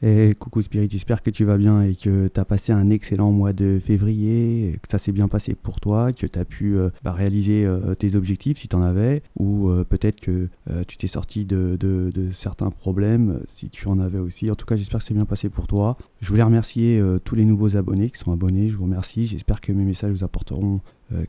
Et coucou Spirit, j'espère que tu vas bien et que tu as passé un excellent mois de février, que ça s'est bien passé pour toi, que tu as pu réaliser tes objectifs si tu en avais, ou peut-être que tu t'es sorti de certains problèmes si tu en avais aussi. En tout cas, j'espère que c'est bien passé pour toi. Je voulais remercier tous les nouveaux abonnés qui sont abonnés, je vous remercie. J'espère que mes messages vous apporteront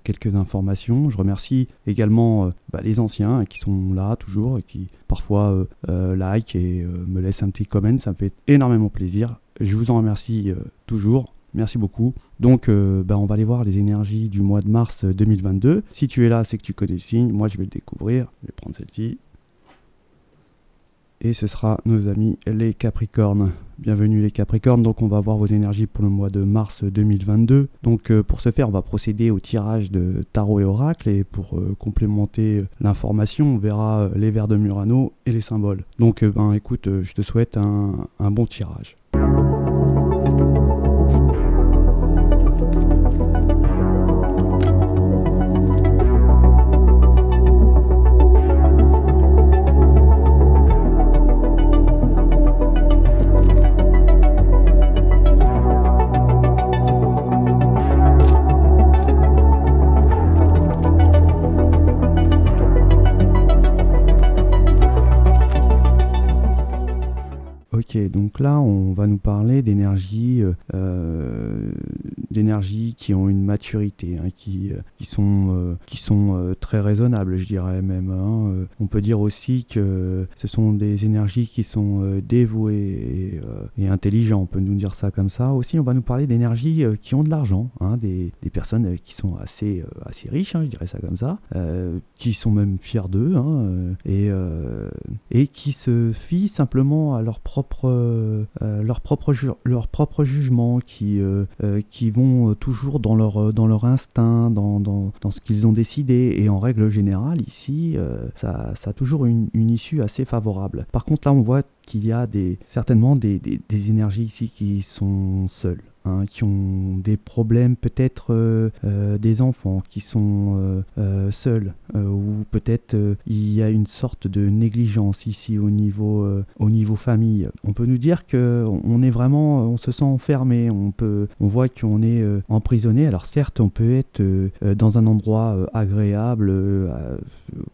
quelques informations. Je remercie également les anciens qui sont là toujours et qui parfois like et me laissent un petit comment. Ça me fait énormément plaisir. Je vous en remercie toujours. Merci beaucoup. Donc on va aller voir les énergies du mois de mars 2022. Si tu es là, c'est que tu connais le signe. Moi, je vais le découvrir. Je vais prendre celle-ci. Et ce sera nos amis les Capricornes. Bienvenue les Capricornes, donc on va voir vos énergies pour le mois de mars 2022. Donc pour ce faire, on va procéder au tirage de tarot et oracle, et pour complémenter l'information, on verra les vers de Murano et les symboles. Donc écoute, je te souhaite un bon tirage. Ok, donc là on va nous parler d'énergies qui ont une maturité, hein, qui sont très raisonnables, je dirais même. Hein. On peut dire aussi que ce sont des énergies qui sont dévouées et intelligentes, on peut nous dire ça comme ça. Aussi on va nous parler d'énergies qui ont de l'argent, hein, des personnes qui sont assez riches, hein, je dirais ça comme ça, qui sont même fiers d'eux, hein, et qui se fient simplement à leur propre jugement, qui vont toujours dans leur instinct, dans ce qu'ils ont décidé, et en règle générale ici ça a toujours une issue assez favorable. Par contre là on voit qu'il y a certainement des énergies ici qui sont seules, hein, qui ont des problèmes, peut-être des enfants qui sont seuls, ou peut-être il y a une sorte de négligence ici au niveau famille. On peut nous dire que on se sent enfermé, on voit qu'on est emprisonné. Alors certes, on peut être dans un endroit agréable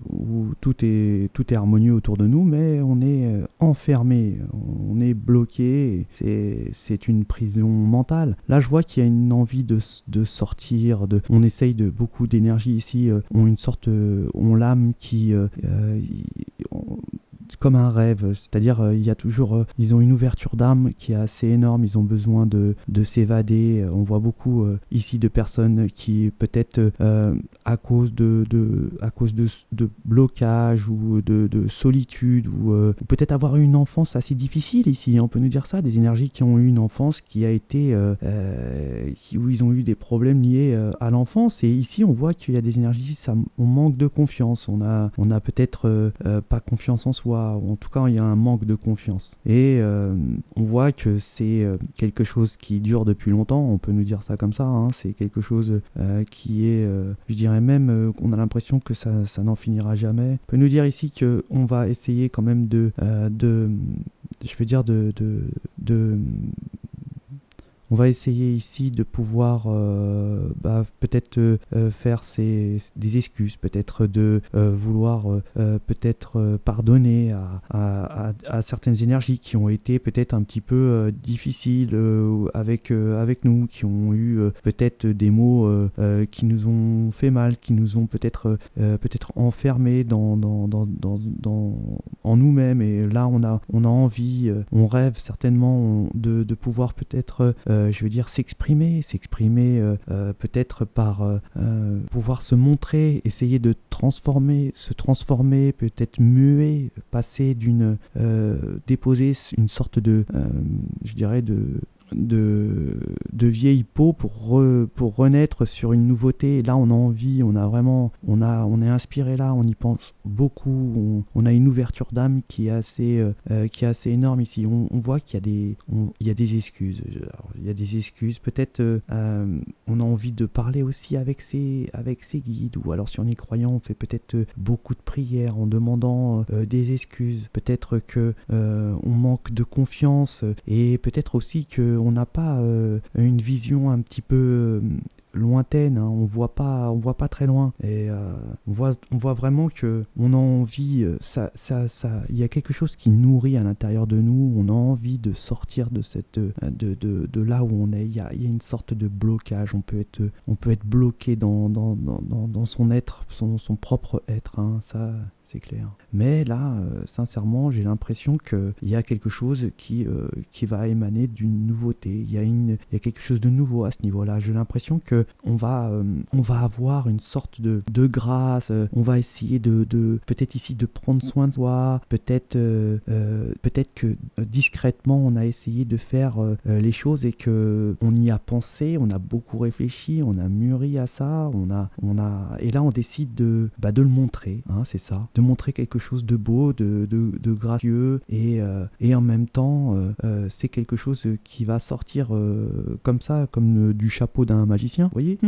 où tout est harmonieux autour de nous, mais on est enfermé, on est bloqué. C'est une prison mentale. Là, je vois qu'il y a une envie de sortir. On essaye de beaucoup d'énergie ici. Ont l'âme qui comme un rêve, c'est-à-dire il y a toujours, ils ont une ouverture d'âme qui est assez énorme, ils ont besoin de s'évader. On voit beaucoup ici de personnes qui peut-être à cause de blocage ou de solitude, ou peut-être avoir eu une enfance assez difficile ici, on peut nous dire ça, des énergies qui ont eu une enfance qui a été où ils ont eu des problèmes liés à l'enfance. Et ici on voit qu'il y a des énergies, on manque de confiance, on a peut-être pas confiance en soi. En tout cas, il y a un manque de confiance. Et on voit que c'est quelque chose qui dure depuis longtemps, on peut nous dire ça comme ça, hein. C'est quelque chose qui est, je dirais même, on a l'impression que ça n'en finira jamais. On peut nous dire ici qu'on va essayer quand même on va essayer ici de pouvoir peut-être faire des excuses, peut-être de vouloir peut-être pardonner à certaines énergies qui ont été peut-être un petit peu difficiles avec nous, qui ont eu peut-être des mots qui nous ont fait mal, qui nous ont peut-être enfermés en nous-mêmes. Et là on a envie, on rêve certainement de pouvoir peut-être s'exprimer peut-être par pouvoir se montrer, essayer de se transformer, peut-être muer, passer déposer une sorte de de vieille peau pour renaître sur une nouveauté. Et là, on a envie, on a vraiment, on est inspiré là, on y pense beaucoup. On a une ouverture d'âme qui est assez énorme ici. On voit qu'il y a des excuses. Alors, il y a des excuses. Peut-être on a envie de parler aussi avec ses guides. Ou alors, si on est croyant, on fait peut-être beaucoup de prières en demandant des excuses. Peut-être que on manque de confiance et peut-être aussi qu'on n'a pas une vision un petit peu lointaine, hein. On voit pas très loin et on voit vraiment que on a envie, il y a quelque chose qui nourrit à l'intérieur de nous. On a envie de sortir de cette de là où on est. Il y a une sorte de blocage. On peut être bloqué dans son être, son propre être, hein. Ça, c'est clair. Mais là, sincèrement, j'ai l'impression qu'il y a quelque chose qui va émaner d'une nouveauté. Il y a quelque chose de nouveau à ce niveau-là. J'ai l'impression qu'on va avoir une sorte de grâce. On va essayer de peut-être ici de prendre soin de soi. Peut-être que discrètement, on a essayé de faire les choses et que on y a pensé, on a beaucoup réfléchi, on a mûri à ça. Et là, on décide de le montrer. Hein, c'est ça. De montrer quelque chose de beau, de gracieux et en même temps c'est quelque chose qui va sortir comme ça, comme du chapeau d'un magicien, vous voyez.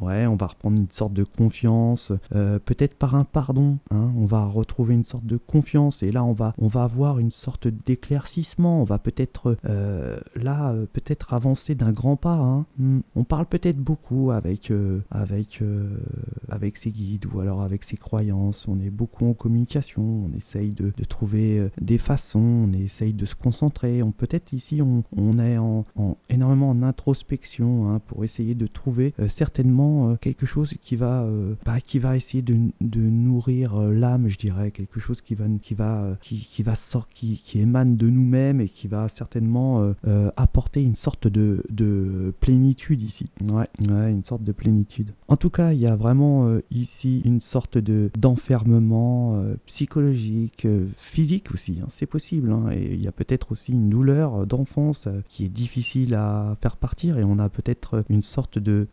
Ouais, on va reprendre une sorte de confiance, peut-être par un pardon, hein, on va retrouver une sorte de confiance et là on va avoir une sorte d'éclaircissement, on va peut-être peut-être avancer d'un grand pas, hein. On parle peut-être beaucoup avec ses guides ou alors avec ses croyances, on est beaucoup en communication, on essaye de trouver des façons, on essaye de se concentrer, peut-être ici on est énormément en introspection, hein, pour essayer de trouver certainement quelque chose qui va essayer de nourrir l'âme, je dirais, quelque chose qui émane de nous-mêmes et qui va certainement apporter une sorte de plénitude ici. Ouais, une sorte de plénitude. En tout cas, il y a vraiment ici une sorte d'enfermement psychologique, physique aussi, hein, c'est possible, hein, et il y a peut-être aussi une douleur d'enfance qui est difficile à faire partir et on a peut-être une sorte de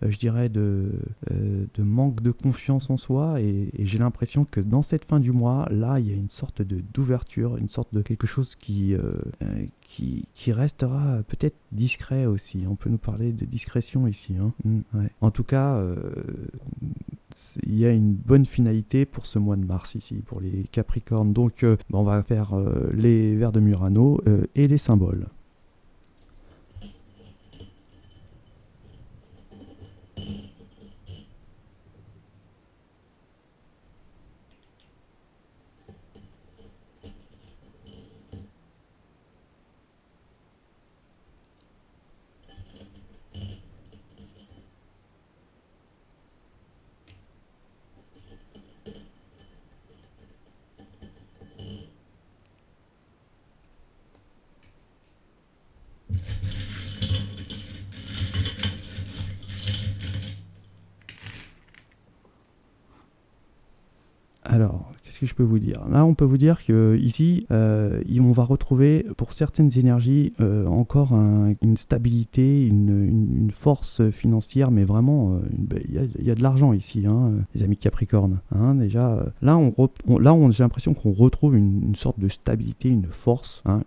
manque de confiance en soi et j'ai l'impression que dans cette fin du mois, là, il y a une sorte d'ouverture, une sorte de quelque chose qui restera peut-être discret aussi. On peut nous parler de discrétion ici, hein. Ouais. En tout cas, il y a une bonne finalité pour ce mois de mars ici, pour les Capricornes. Donc, on va faire les vers de Murano et les symboles. Alors, qu'est-ce que je peux vous dire? Là, on peut vous dire qu'ici, on va retrouver pour certaines énergies encore une stabilité, une force financière, mais vraiment, il y a de l'argent ici, hein, les amis Capricornes. Hein, déjà, là, j'ai l'impression qu'on retrouve une sorte de stabilité, une force, hein,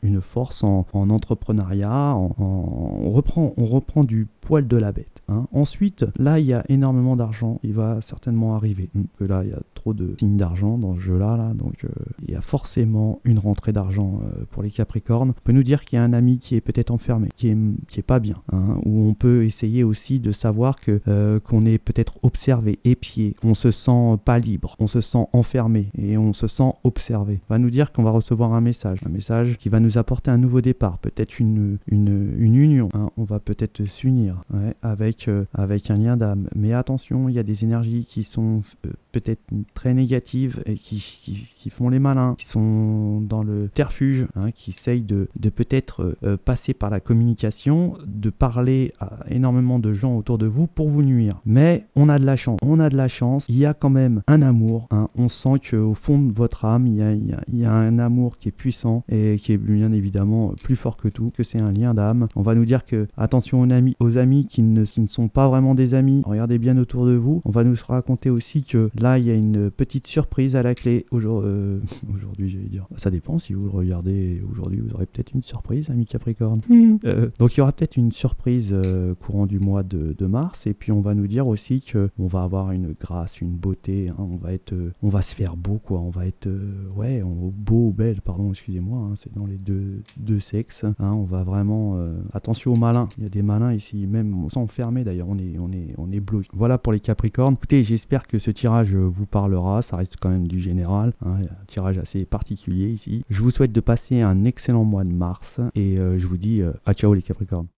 en entrepreneuriat. On reprend du poil de la bête. Hein. Ensuite, là, il y a énormément d'argent. Il va certainement arriver. Que là, il y a trop de signes d'argent dans ce jeu-là. Donc, il y a forcément une rentrée d'argent pour les Capricornes. On peut nous dire qu'il y a un ami qui est peut-être enfermé, qui est pas bien. Hein, où on peut essayer aussi de savoir qu'on est peut-être observé, épié. On se sent pas libre. On se sent enfermé et on se sent observé. On va nous dire qu'on va recevoir un message qui va nous apporter un nouveau départ. Peut-être une union. Hein, on va peut-être s'unir. nuire, ouais, avec un lien d'âme. Mais attention, il y a des énergies qui sont peut-être très négatives et qui font les malins, qui sont dans le terfuge, hein, qui essayent de peut-être passer par la communication, de parler à énormément de gens autour de vous pour vous nuire. Mais on a de la chance, il y a quand même un amour, hein. On sent qu'au fond de votre âme, il y a un amour qui est puissant et qui est bien évidemment plus fort que tout, que c'est un lien d'âme. On va nous dire que attention aux amis qui ne sont pas vraiment des amis, regardez bien autour de vous. On va nous raconter aussi que là, il y a une petite surprise à la clé aujourd'hui, j'allais dire. Ça dépend, si vous le regardez aujourd'hui, vous aurez peut-être une surprise, ami Capricorne. Donc il y aura peut-être une surprise courant du mois de mars, et puis on va nous dire aussi que on va avoir une grâce, une beauté, hein. On va se faire beau, quoi. On va être beau ou belle, pardon, excusez-moi, hein, c'est dans les deux sexes, hein. On va vraiment attention aux malins. Il y a des malins ici, même sans fermer d'ailleurs, on est bloqué. Voilà pour les Capricornes. Écoutez, j'espère que ce tirage vous parlera. Ça reste quand même du général, hein, un tirage assez particulier ici. Je vous souhaite de passer un excellent mois de mars et je vous dis à ciao les Capricornes.